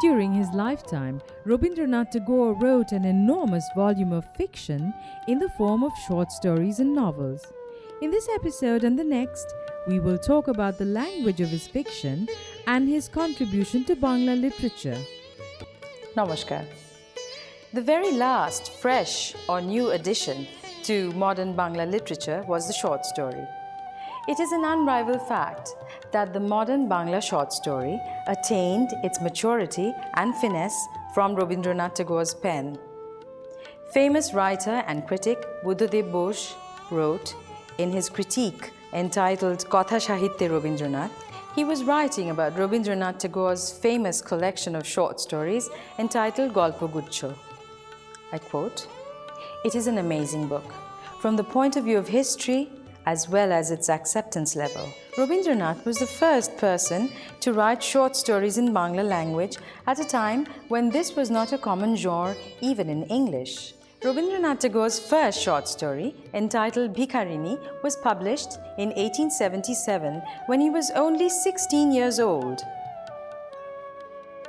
During his lifetime, Rabindranath Tagore wrote an enormous volume of fiction in the form of short stories and novels. In this episode and the next, we will talk about the language of his fiction and his contribution to Bangla literature. Namaskar. The very last fresh or new addition to modern Bangla literature was the short story. It is an unrivaled fact that the modern Bangla short story attained its maturity and finesse from Rabindranath Tagore's pen. Famous writer and critic Buddhadev Bose wrote in his critique entitled Kotha Sahitye Rabindranath, he was writing about Rabindranath Tagore's famous collection of short stories entitled Golpoguchcho. I quote, "It is an amazing book, from the point of view of history as well as its acceptance level. Rabindranath was the first person to write short stories in Bangla language at a time when this was not a common genre even in English. Rabindranath Tagore's first short story, entitled Bhikarini, was published in 1877 when he was only 16 years old.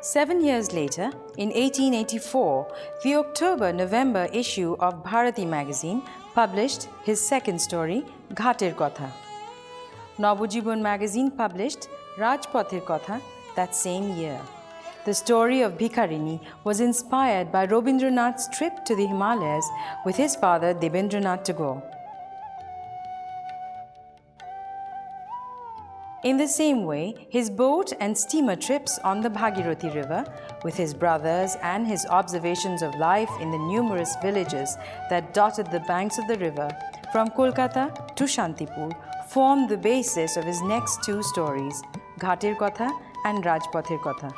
7 years later, in 1884, the October-November issue of Bharati magazine published his second story, Ghater Kotha. Nabojibon magazine published Rajpother Kotha that same year. The story of Bhikarini was inspired by Rabindranath's trip to the Himalayas with his father Debendranath Tagore. In the same way, his boat and steamer trips on the Bhagirathi River with his brothers and his observations of life in the numerous villages that dotted the banks of the river from Kolkata to Shantipur formed the basis of his next two stories, Ghater Kotha and Rajpother Kotha.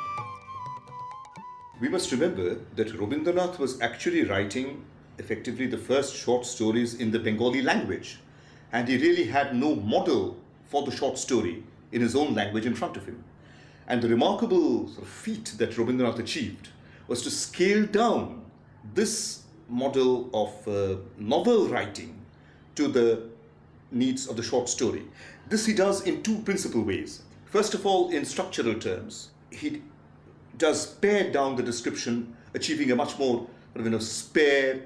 We must remember that Rabindranath was actually writing effectively the first short stories in the Bengali language, and he really had no model for the short story in his own language in front of him. And the remarkable feat that Rabindranath achieved was to scale down this model of novel writing to the needs of the short story. This he does in two principal ways. First of all, in structural terms, he does pare down the description, achieving a much more spare,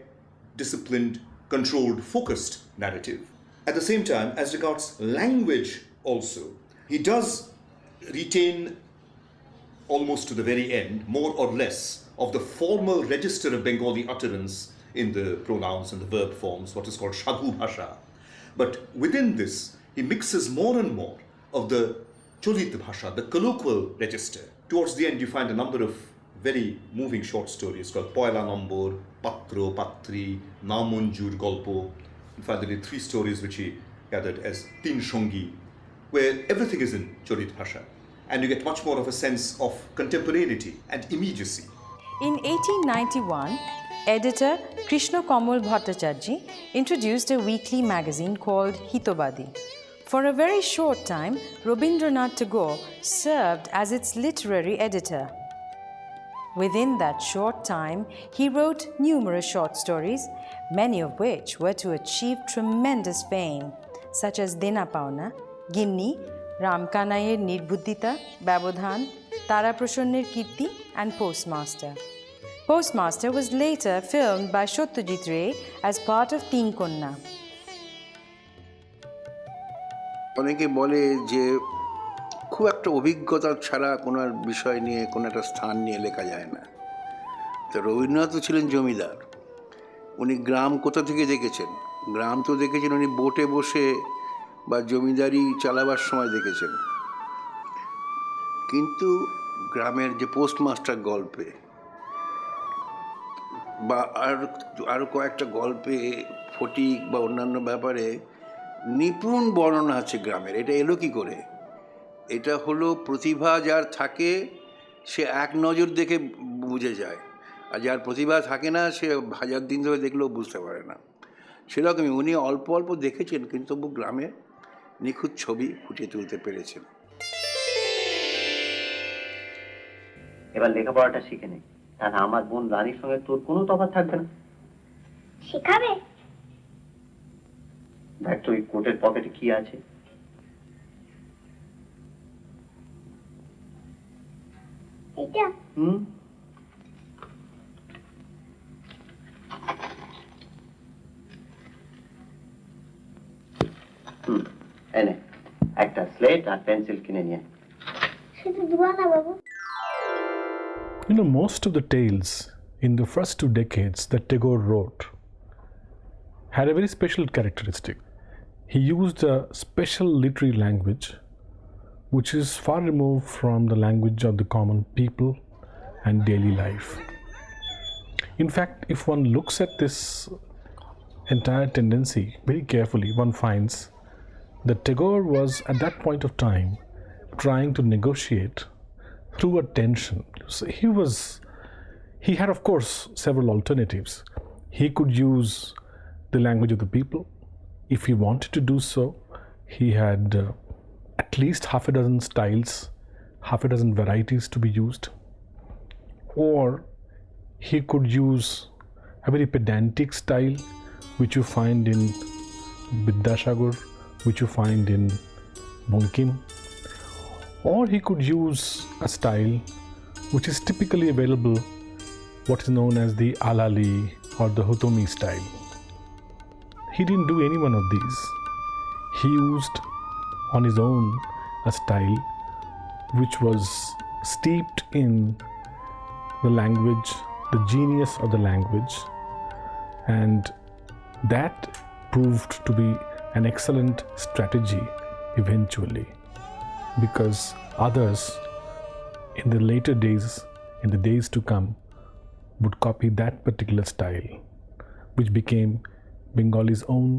disciplined, controlled, focused narrative. At the same time, as regards language also, he does retain almost to the very end, more or less, of the formal register of Bengali utterance in the pronouns and the verb forms, what is called Shaghu Bhasha. But within this, he mixes more and more of the Cholit Bhasha, the colloquial register. Towards the end, you find a number of very moving short stories called Poila Nombor, Patro, Patri, Namunjur Golpo, and finally 3 stories which he gathered as Tin Shongi, where everything is in Cholit Bhasha, and you get much more of a sense of contemporaneity and immediacy. In 1891, editor Krishna Kamal Bhattacharjee introduced a weekly magazine called Hitobadi. For a very short time, Rabindranath Tagore served as its literary editor. Within that short time, he wrote numerous short stories, many of which were to achieve tremendous fame, such as Dena Pauna, Ginni, Ram Kanaiyer Nirbuddhita, Babodhan, Tara Prashanner Kirti, and Postmaster. Postmaster was later filmed by Satyajit Ray as part of Teen Konna. অনেকে বলে যে খুব একটা অভিজ্ঞতা ছাড়া কোনো বিষয় নিয়ে কোনো একটা স্থান নিয়ে লেখা যায় না। তো রবীন্দ্রনাথ তো ছিলেন জমিদার, উনি গ্রাম কোথা থেকে দেখেছেন? গ্রাম তো দেখেছেন উনি বোটে বসে বা জমিদারি চালাবার সময় দেখেছেন, কিন্তু গ্রামের যে পোস্টমাস্টার গল্পে বা আরও কয়েকটা গল্পে ফটিক বা অন্যান্য ব্যাপারে নিপুণ বর্ণনা আছে গ্রামের। এটা এলো কি করে? এটা হলো প্রতিভা যার থাকে সে এক নজর দেখে বুঝে যায়, আর যার প্রতিভা থাকে না সে 1000 দিন ধরে দেখলেও বুঝতে পারে না। সেরকমই উনি অল্প অল্প দেখেছেন, কিন্তু তবু গ্রামে নিখুঁত ছবি ফুটিয়ে তুলতে পেরেছেন। এবার লেখাপড়াটা শিখে নে, তাহলে আমার বোন রানীর সঙ্গে তোর কোনো তফাৎ থাকবে না। শিখাবে? দেখ তো ওই কোটের পকেটে কি আছে। এটা? স্লেট আর পেন্সিল কিনে নিয়ে। শুধু দিবা না বাবু? You know, most of the tales in the first 2 decades that Tagore wrote had a very special characteristic. He used a special literary language which is far removed from the language of the common people and daily life. In fact, if one looks at this entire tendency very carefully, one finds that Tagore was at that point of time trying to negotiate through a tension. So he had of course several alternatives. He could use the language of the people. If he wanted to do so, he had at least half a dozen styles, half a dozen varieties to be used. Or he could use a very pedantic style which you find in Vidyasagar, which you find in Bankim. Or he could use a style which is typically available, what is known as the Alali or the Hutomi style. He didn't do any one of these. He used on his own a style which was steeped in the language, the genius of the language, and that proved to be an excellent strategy eventually, because others in the later days, in the days to come, would copy that particular style, which became Bengali's own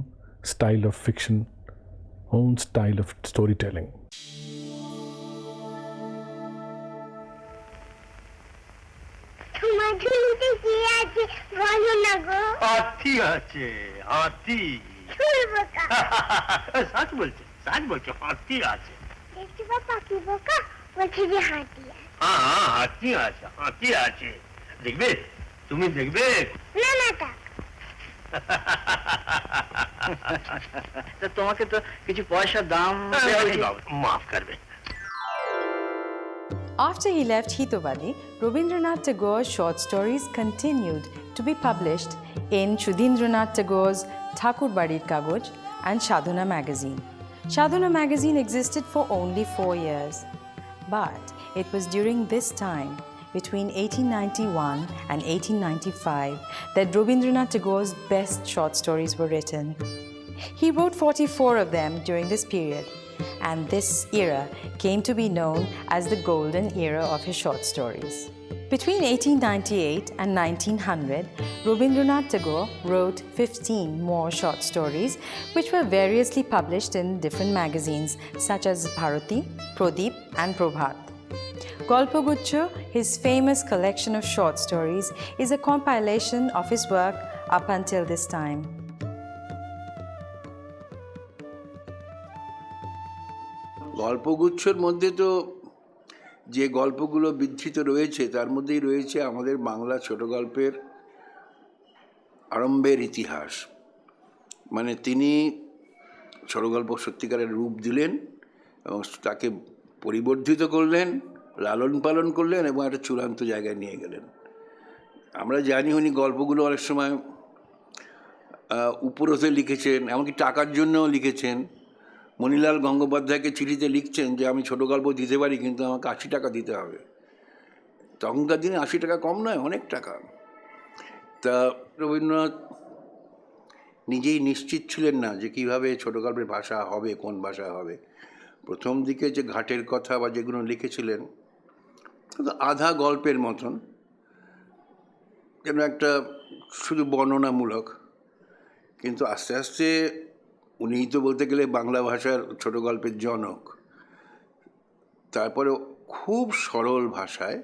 style of fiction, own style of storytelling. তোমার ঝুলিতে কি আছে বলো না গো? হাতি আছে, হাতি। চুল বোকা। সাচ বলছে, হাতি আছে। দেখতে পা পাখি বোকা বলছে যে হাতি আছে। হ্যাঁ, হাতি আছে। দেখবে? তুমি দেখবে? না না থাক। তা তোমাকে তো কিছু পয়সা দাম মাফ করবে। After he left Hitobadi, Rabindranath Tagore's short stories continued to be published in Sudhindranath Tagore's Chokher Bali's Kagoj and Sadhana magazine. Sadhana magazine existed for only 4 years, but it was during this time, between 1891 and 1895, that Rabindranath Tagore's best short stories were written. He wrote 44 of them during this period, and this era came to be known as the golden era of his short stories. Between 1898 and 1900, Rabindranath Tagore wrote 15 more short stories, which were variously published in different magazines such as Bharati, Pradeep, and Prabhat. Golpaguchcho, his famous collection of short stories, is a compilation of his work up until this time. গল্পগুচ্ছর মধ্যে তো যে গল্পগুলো বিধৃত রয়েছে তার মধ্যেই রয়েছে আমাদের বাংলা ছোট গল্পের আরম্ভের ইতিহাস। মানে তিনি ছোট গল্প সত্যিকারের রূপ দিলেন এবং তাকে পরিবর্ধিত করলেন, লালন পালন করলেন এবং একটা চূড়ান্ত জায়গায় নিয়ে গেলেন। আমরা জানি উনি গল্পগুলো অনেক সময় উপরোধে লিখেছেন, এমনকি টাকার জন্যও লিখেছেন। মণিলাল গঙ্গোপাধ্যায়কে চিঠিতে লিখছেন যে আমি ছোট গল্প দিতে পারি, কিন্তু আমাকে 80 টাকা দিতে হবে। তখনকার দিনে 80 টাকা কম নয়, অনেক টাকা। তা রবীন্দ্রনাথ নিজেই নিশ্চিত ছিলেন না যে কীভাবে ছোট গল্পের ভাষা হবে, কোন ভাষা হবে। প্রথম দিকে যে ঘাটের কথা বা যেগুলো লিখেছিলেন আধা গল্পের মতন, যেন একটা শুধু বর্ণনামূলক। কিন্তু আস্তে আস্তে উনিই তো বলতে গেলে বাংলা ভাষার ছোট গল্পের জনক। তারপরে খুব সরল ভাষায়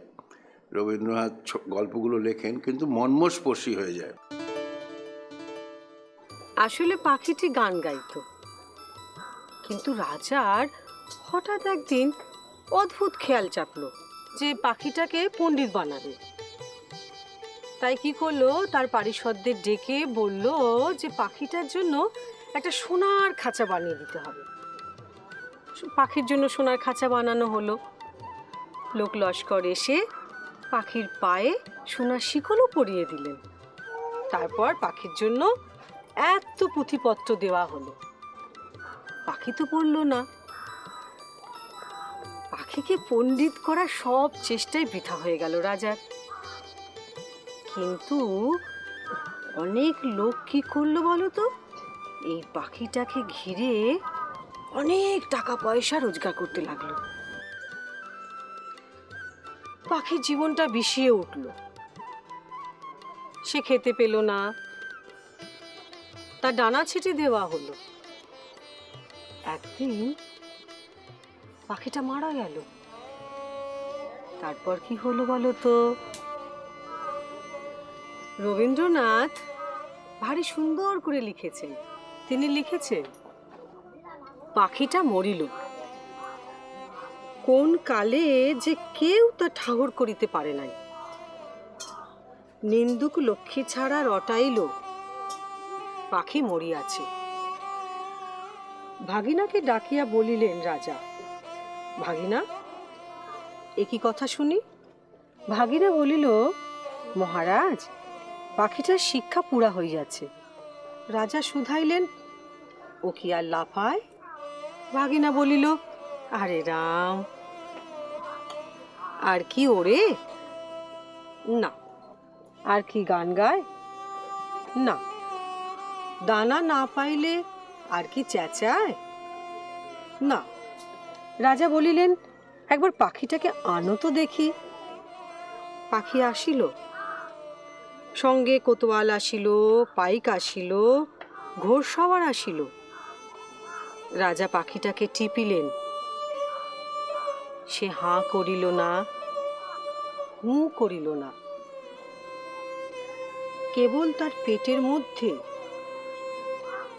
রবীন্দ্রনাথ গল্পগুলো লেখেন, কিন্তু মর্মস্পর্শী হয়ে যায়। আসলে পাখিটি গান গাইতো, কিন্তু রাজার হঠাৎ একদিন অদ্ভুত খেয়াল চাপলো যে পাখিটাকে পণ্ডিত বানাবে। তাই কি করলো, তার পারিষদদের ডেকে বলল যে পাখিটার জন্য একটা সোনার খাঁচা বানিয়ে দিতে হবে। পাখির জন্য সোনার খাঁচা বানানো হলো। লোক লস্কর এসে পাখির পায়ে সোনার শিকলও পরিয়ে দিলেন। তারপর পাখির জন্য এত পুঁথিপত্র দেওয়া হলো। পাখি তো পড়ল না, পাখিকে পণ্ডিত করার সব চেষ্টাই বৃথা হয়ে গেল রাজার। কিন্তু অনেক লোক কি করলো বলো তো, এই পাখিটাকে ঘিরে অনেক টাকা পয়সা রোজগার করতে লাগলো। পাখির জীবনটা বিষিয়ে উঠল। সে খেতে পেল না, তার ডানা ছেটে দেওয়া হলো। একদিন পাখিটা মারা গেল। তারপর কি হলো বলো তো? রবীন্দ্রনাথ ভারী সুন্দর করে লিখেছেন। তিনি লিখেছেন, পাখিটা মরিল, কোন কালে যে কেউ তা ঠাহর করিতে পারে নাই। নিন্দুক লক্ষ্মী ছাড়া রটাইল, পাখি মরিয়াছে। ভাগিনাকে ডাকিয়া বলিলেন রাজা, ভাগিনা, একই কথা শুনি। ভাগিনা বলিল, মহারাজ, পাখিটার শিক্ষা পুরা হইয়াছে। রাজা শুধাইলেন, ও কি আর লাফায়? ভাগিনা বলিল, আরে রাম, আর কি ওরে? না। আর কি গান গায়? না। দানা না পাইলে আর কি চেঁচায়? না। রাজা বলিলেন, একবার পাখিটাকে আনো তো দেখি। পাখি আসিল, সঙ্গে কোতোয়াল আসিল, পাইক আসিল, ঘোড়সওয়ার আসিল। রাজা পাখিটাকে টিপিলেন। সে হাঁ করিল না, হুঁ করিল না। কেবল তার পেটের মধ্যে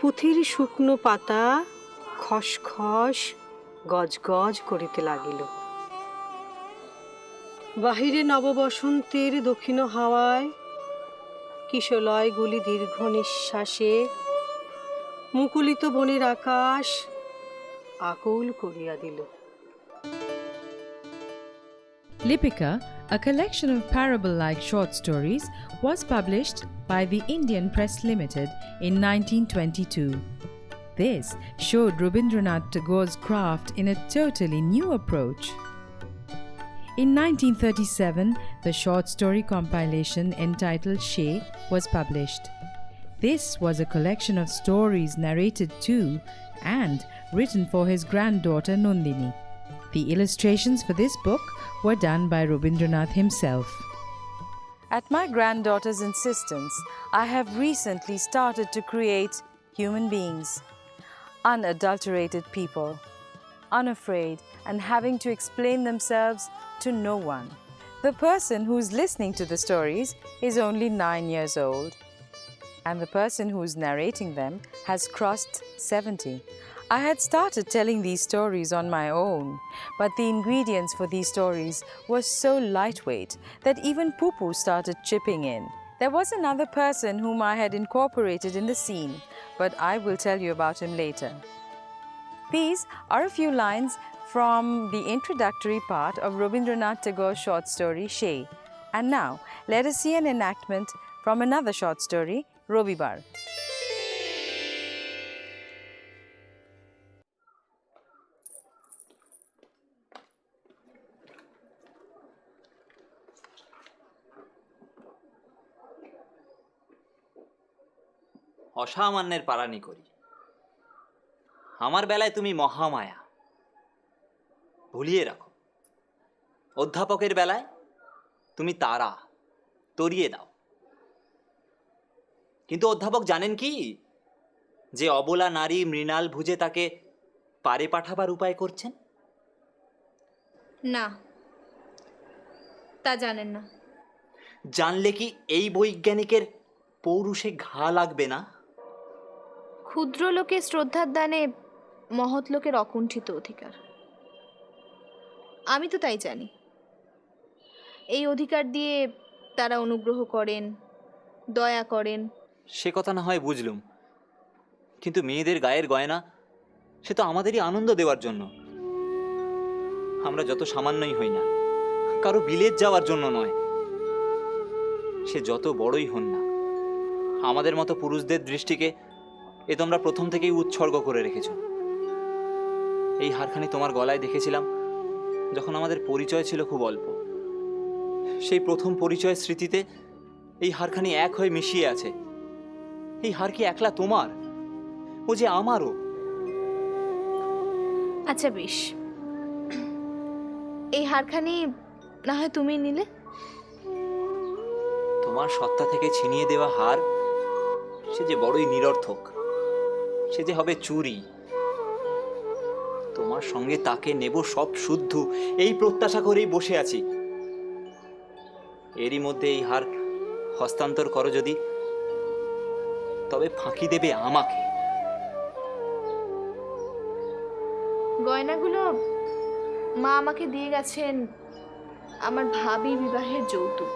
পুঁথির শুকনো পাতা খসখস গজগজ করিতে লাগিল। বাহিরে নববসন্তের দক্ষিণ হাওয়ায় কিশলয়গুলি দীর্ঘ নিঃশ্বাসে মুকুলিত বনের আকাশ আকুল করিয়া দিল। Lipika, a collection of parable-like short stories, was published by the Indian Press Limited in 1922. This showed Rabindranath Tagore's craft in a totally new approach. In 1937, the short story compilation entitled She was published. This was a collection of stories narrated to and written for his granddaughter Nandini. The illustrations for this book were done by Rabindranath himself. At my granddaughter's insistence, I have recently started to create human beings, unadulterated people, unafraid and having to explain themselves to no one. The person who's listening to the stories is only 9 years old, and the person who's narrating them has crossed 70. I had started telling these stories on my own, but the ingredients for these stories were so lightweight that even Poo-Poo started chipping in. There was another person whom I had incorporated in the scene, but I will tell you about him later. These are a few lines from the introductory part of Rabindranath Tagore's short story, She. And now, let us see an enactment from another short story, Ghare-Baire. অসামান্যের পারানি করি। আমার বেলায় তুমি মহামায়া, ভুলিয়ে রাখো। অধ্যাপকের বেলায় তুমি তারা, তরিয়ে দাও। কিন্তু অধ্যাপক জানেন কি, যে অবলা নারী মৃণাল ভুজে তাকে পারে পাঠাবার উপায় করছেন? না, তা জানেন না। জানলে কি এই বৈজ্ঞানিকের পৌরুষে ঘা লাগবে না? ক্ষুদ্র লোকের শ্রদ্ধার দানে মহৎ লোকের অকুণ্ঠিত অধিকার। আমি তো তাই জানি। এই অধিকার দিয়ে তারা অনুগ্রহ করেন, দয়া করেন। সে কথা না হয় বুঝলুম, কিন্তু মেয়েদের গায়ের গয়না সে তো আমাদেরই আনন্দ দেওয়ার জন্য। আমরা যত সামান্যই হই না, কারো বিলেত যাওয়ার জন্য নয়। সে যত বড়ই হন না, আমাদের মতো পুরুষদের দৃষ্টিকে এ তোমরা প্রথম থেকেই উৎসর্গ করে রেখেছ। এই হারখানি তোমার গলায় দেখেছিলাম, যখন আমাদের পরিচয় ছিল খুব অল্প। সেই প্রথম পরিচয়ের স্মৃতিতে এই হারখানি এক হয়ে মিশিয়ে আছে। এই হার কি একলা তোমার? ও যে আমারও। আচ্ছা বেশ, এই হারখানি না হয় তুমি নিলে। তোমার সত্তা থেকে ছিনিয়ে দেওয়া হার সে যে বড়ই নিরর্থক, সে যে হবে চুরি। তোমার সঙ্গে তাকে নেব সব শুদ্ধ, এই প্রত্যাশা করেই বসে আছি। এরই মধ্যে এই হার হস্তান্তর করো যদি, তবে ফাঁকি দেবে আমাকে। গয়নাগুলো মা আমাকে দিয়ে গেছেন আমার ভাবি বিবাহের যৌতুক।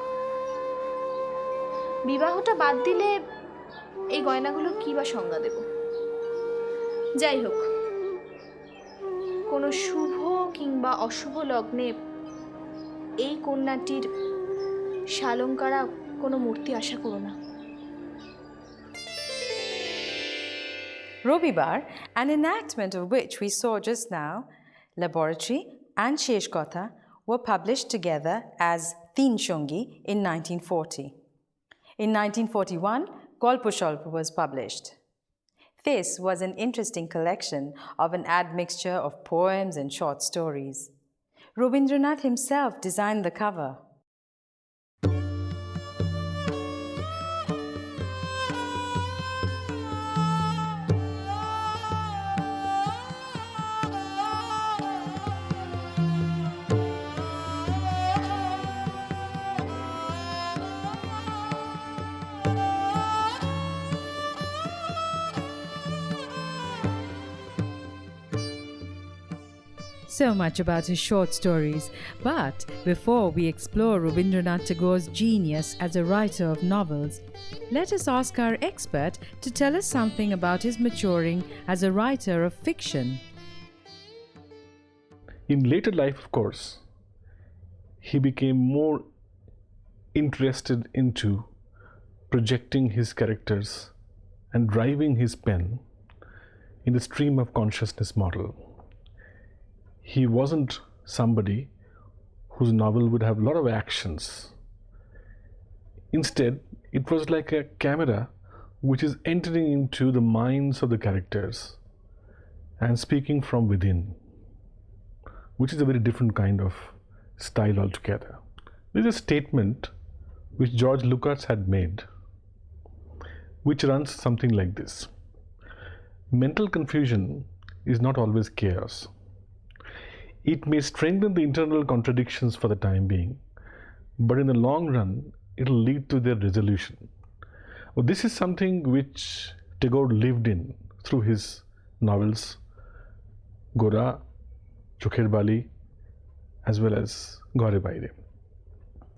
বিবাহটা বাদ দিলে এই গয়নাগুলো কি বা সংজ্ঞা দেব? যাই হোক, কোনো শুভ কিংবা অশুভ লগ্নে এই কন্যাটির শালঙ্কারা কোনো মূর্তি আশা করো না। Robibar, an enactment of which we saw just now, Laboratory and Sheshkotha were published together as Teen Shungi in 1940. In 1941, Golposholpo was published. This was an interesting collection of an admixture of poems and short stories. Rabindranath himself designed the cover. So much about his short stories, but before we explore Rabindranath Tagore's genius as a writer of novels, let us ask our expert to tell us something about his maturing as a writer of fiction. In later life, of course, he became more interested into projecting his characters and driving his pen in the stream of consciousness model. He wasn't somebody whose novel would have a lot of actions. Instead, it was like a camera which is entering into the minds of the characters and speaking from within, which is a very different kind of style altogether. This is a statement which George Lucas had made, which runs something like this: mental confusion is not always chaos. It may strengthen the internal contradictions for the time being, but in the long run, it will lead to their resolution. Well, this is something which Tagore lived in through his novels Gora, Chokher Bali, as well as Ghare-Baire.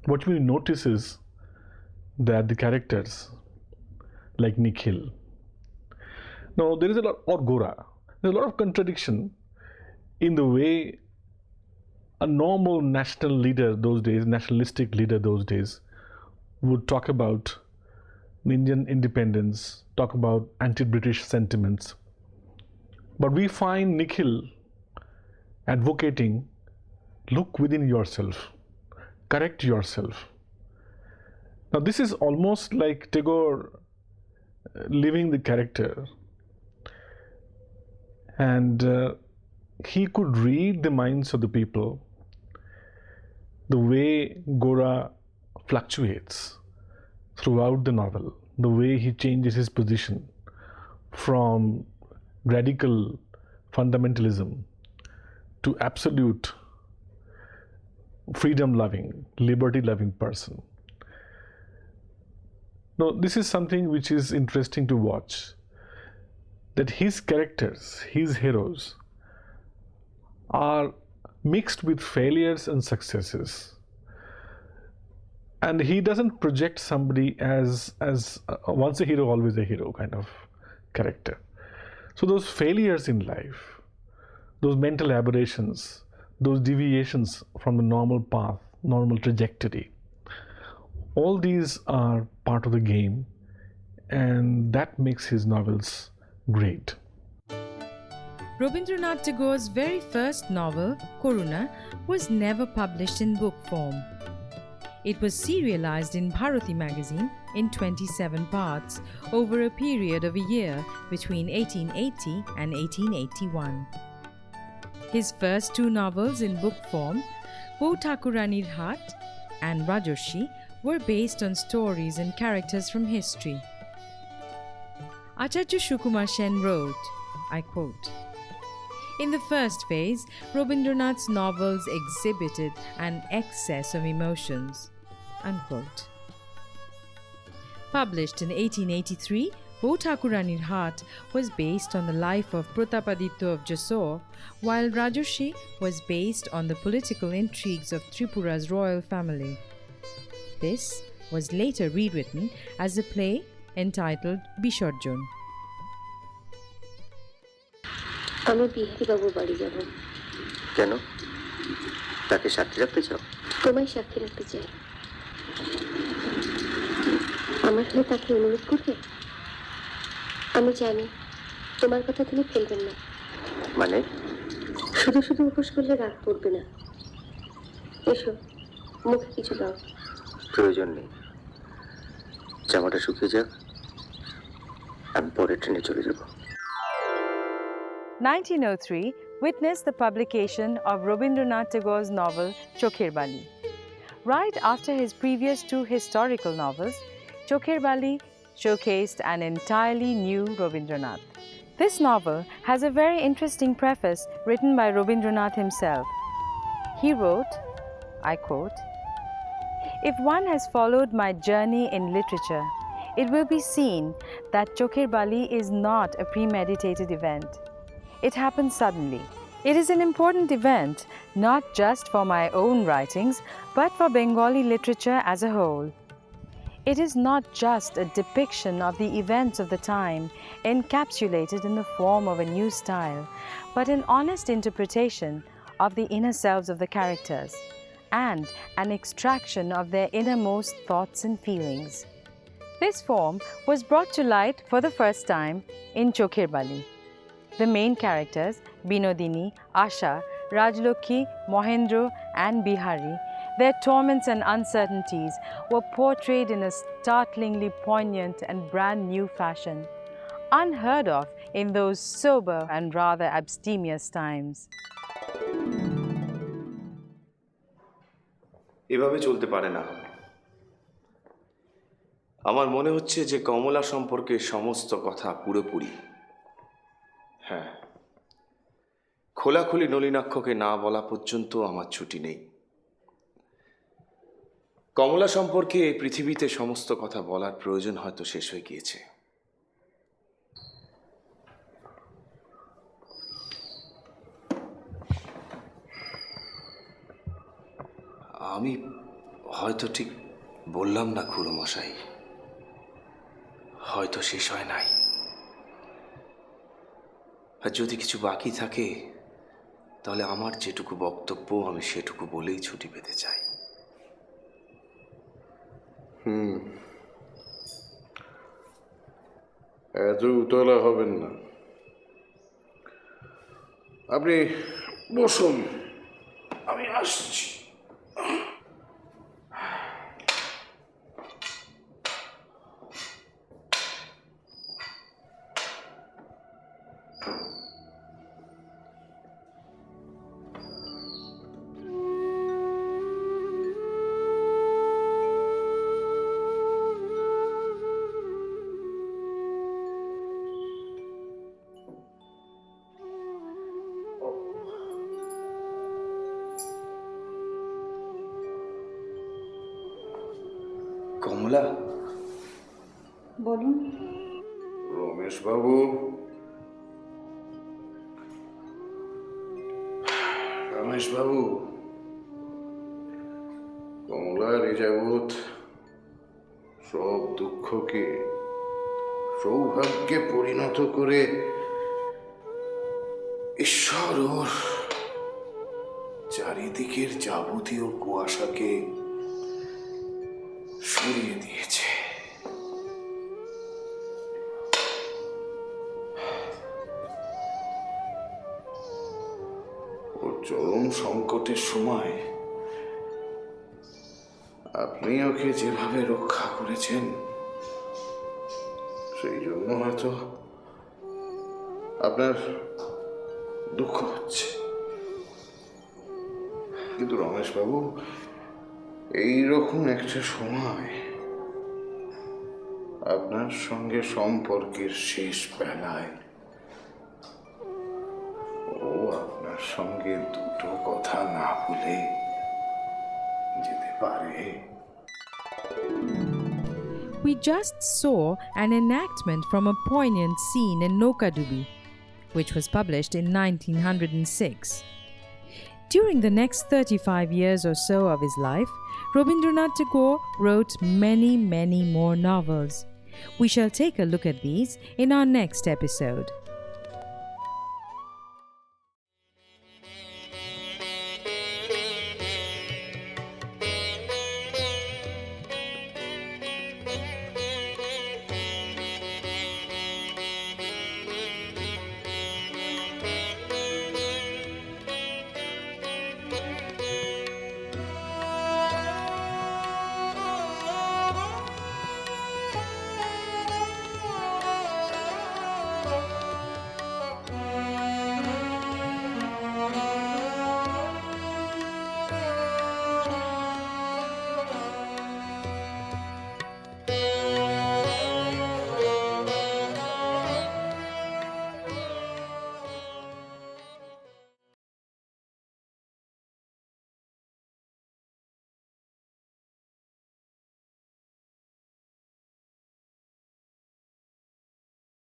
What we notice is that the characters like Nikhil, now there is a lot, or Gora, there's a lot of contradiction in the way a normal national leader those days, nationalistic leader those days, would talk about Indian independence, talk about anti-British sentiments. But we find Nikhil advocating, look within yourself, correct yourself. Now this is almost like Tagore living the character, and he could read the minds of the people, the way Gora fluctuates throughout the novel, the way he changes his position from radical fundamentalism to absolute freedom-loving, liberty-loving person. Now, this is something which is interesting to watch, that his characters, his heroes, are mixed with failures and successes. And he doesn't project somebody as once a hero, always a hero kind of character. So those failures in life, those mental aberrations, those deviations from the normal path, normal trajectory, all these are part of the game, and that makes his novels great. Rabindranath Tagore's very first novel, Koruna, was never published in book form. It was serialized in Bharati magazine in 27 parts over a period of a year between 1880 and 1881. His first two novels in book form, Bou Thakuranir Hat and Rajarshi, were based on stories and characters from history. Acharya Sukumar Sen wrote, I quote, "In the first phase, Rabindranath's novels exhibited an excess of emotions." Unquote. Published in 1883, Bou Thakuranir Hat was based on the life of Protapaditya of Jessore, while Rajarshi was based on the political intrigues of Tripura's royal family. This was later rewritten as a play entitled Bisorjon. আমি বিহারী বাবুর বাড়ি যাব। কেন? তাকে সাক্ষী রাখতে চাও? তোমায় সাক্ষী রাখতে চাই। আমার হয়ে তাকে অনুরোধ করবে? আমি জানি তোমার কথা তিনি ফেলবেন না। মানে? শুধু শুধু উপোস করলে রাগ পড়বে না। এসো, মুখে কিছু দাও। প্রয়োজন নেই, জামাটা শুকিয়ে যাক, আমি পরের ট্রেনে চলে যাব। 1903 witnessed the publication of Rabindranath Tagore's novel Chokher Bali. Right after his previous two historical novels, Chokher Bali showcased an entirely new Rabindranath. This novel has a very interesting preface written by Rabindranath himself. He wrote, I quote, "If one has followed my journey in literature, it will be seen that Chokher Bali is not a premeditated event. It happened suddenly. It is an important event, not just for my own writings, but for Bengali literature as a whole. It is not just a depiction of the events of the time, encapsulated in the form of a new style, but an honest interpretation of the inner selves of the characters, and an extraction of their innermost thoughts and feelings." This form was brought to light for the first time in Chokher Bali. The main characters, Binodini, Asha, Rajlokhi, Mohendro, and Bihari, their torments and uncertainties were portrayed in a startlingly poignant and brand new fashion, unheard of in those sober and rather abstemious times. এভাবে চলতে পারে না। আমার মনে হচ্ছে যে কমলা সম্পর্কে সমস্ত কথা পুরোপুরি, হ্যাঁ, খোলাখুলি নলিনাক্ষকে না বলা পর্যন্ত আমার ছুটি নেই। কমলা সম্পর্কে এই পৃথিবীতে সমস্ত কথা বলার প্রয়োজন হয়তো শেষ হয়ে গিয়েছে। আমি হয়তো ঠিক বললাম না খুড়ো মশাই, হয়তো শেষ হয় নাই। আর যদি কিছু বাকি থাকে তাহলে আমার যেটুকু বক্তব্য আমি সেটুকু বলেই ছুটি পেতে চাই। এত উতলা হবেন না, আপনি বসুন, আমি আসছি। কমলা, বলুন। রমেশ বাবু, রমেশ বাবু, কমলার এ যাবৎ সব দুঃখকে সৌভাগ্যে পরিণত করে ঈশ্বর ওর চারিদিকের যাবতীয় কুয়াশাকে সরিয়ে দিয়েছে। সংকটের সময় আপনি ওকে যেভাবে রক্ষা করেছেন, সেই জন্য হয়তো আপনার দুঃখ হচ্ছে। কিন্তু রমেশবাবু, এইরকম একটা সময় আপনার সঙ্গে সম্পর্কের শেষ বেলায় ও আপনার সঙ্গে দুটো কথা না বলে যেতে পারে। We just saw an enactment from a poignant scene in Nokadubi, which was published in 1906. During the next 35 years or so of his life, Rabindranath Tagore wrote many more novels. We shall take a look at these in our next episode.